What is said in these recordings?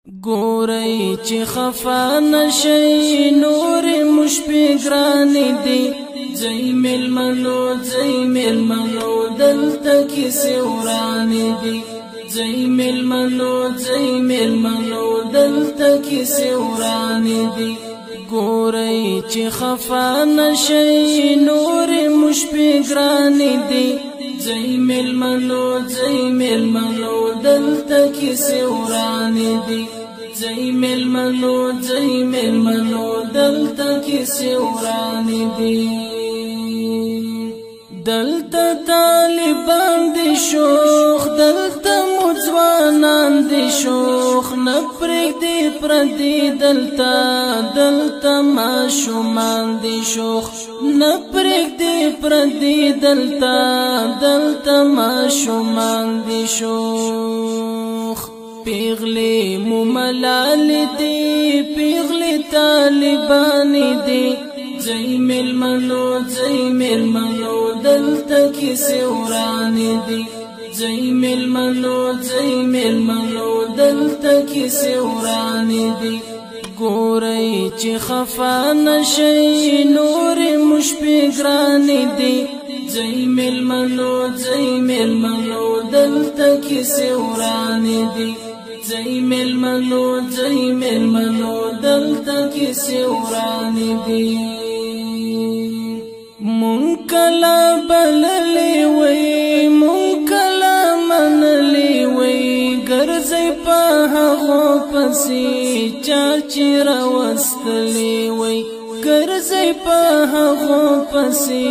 ګورئ چې خفا نشئ نور مشپې ګرانې دي ځئ مېلمنو دلته کیسې ورانې دي ځئ مېلمنو دلته کیسې ورانې دي ګورئ چې خفا نشئ نور مشپې ګرانې دي ځئ مېلمنو دلته کیسې ورانې دي ځئ مېلمنو دلته کیسې ورانې دي دلته طالبان دي شوخ دلته مځوانان دي شوخ نه پرېږدي پردي دلته ماشومان دي شوخ نه پرېږدي پردي دلته ماشومان دي شوخ پیغلې مو ملال دي پیغلې طالبان دي ځئ مېلمنو دلته کیسې ورانې دي ځئ مېلمنو دلته کیسې ورانې دي ګورئ چې خفا نشئ نور مشپې ګرانې دي ځئ مېلمنو دلته کیسې ورانې دي ځئ مېلمنو دلته کیسې ورانې دي مونږ کله بللې وئ مونږ کله منلې وئ ګرځئ په هغو پسې چا چې راوستلې وئ ګرځئ په هغو پسې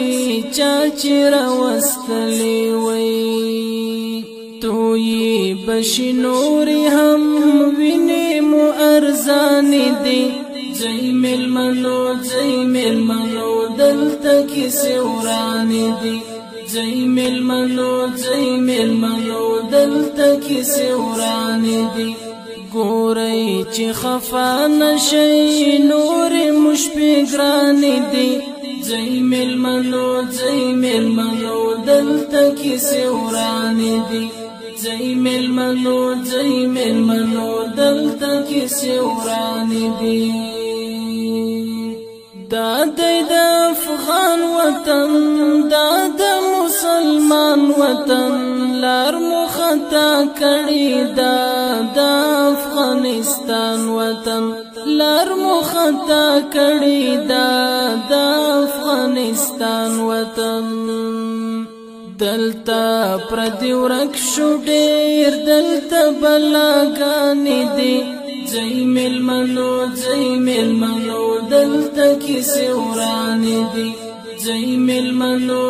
چا چې راوستلې وئ تویې بشي نورې هم وینې مو ارزانې دي ځئ مېلمنو دلته کیسې ورانې دي ځئ مېلمنو دلته کیسې ورانې دي ګورئ چې خفا نشئ نور مشپې ګرانې دي ځئ مېلمنو دلته کیسې ورانې دي ځئ مېلمنو دلته کیسې ورانې دي دا د افغان وطن دا د مسلمان وطن لار مو خطا کړی دا د افغانستان وطن لار مو خطا کړی دا د افغانستان وطن دلته پردی ورک شو ډېر دلته بلاګانې دي ځئ مېلمنو دلته کیسې ورانې دي ځئ مېلمنو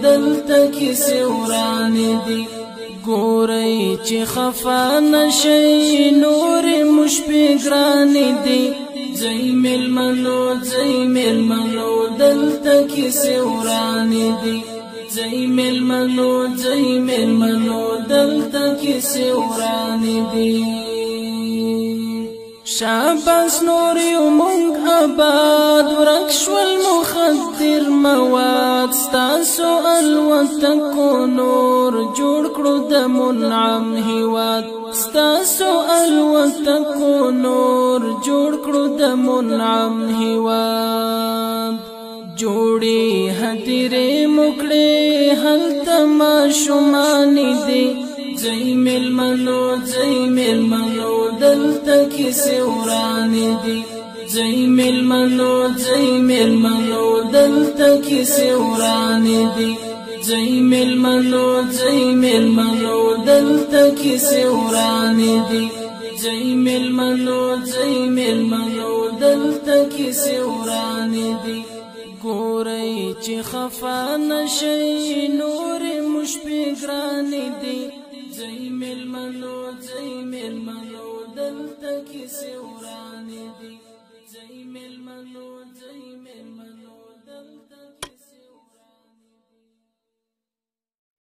دلته کیسې ورانې دي ګورئ چې خفا نشئ نور مشپې ګرانې دي ځئ مېلمنو دلته کیسې ورانې دي ځئ مېلمنو دلته کیسې ورانې دي شاباس نور یو مونږ آباد ورک شول مخدر مواد ستاسو الوتکو نور جوړ کړو د منعم هیواد ستاسو الوتکو نور جوړ کړو د منعم هیواد جوړې هدیرې موکړې هلته ماشومان دي ځئ مېلمنو دلته کیسې ورانې دي ځئ مېلمنو دلته کیسې ورانې دي ځئ مېلمنو دلته کیسې ورانې دي ځئ مېلمنو دلته کیسې ورانې دي ګورئ چې خفا نشئ نور مشپې ګرانې دي ځئ مېلمنو دلته کیسې ورانې دي ځئ مېلمنو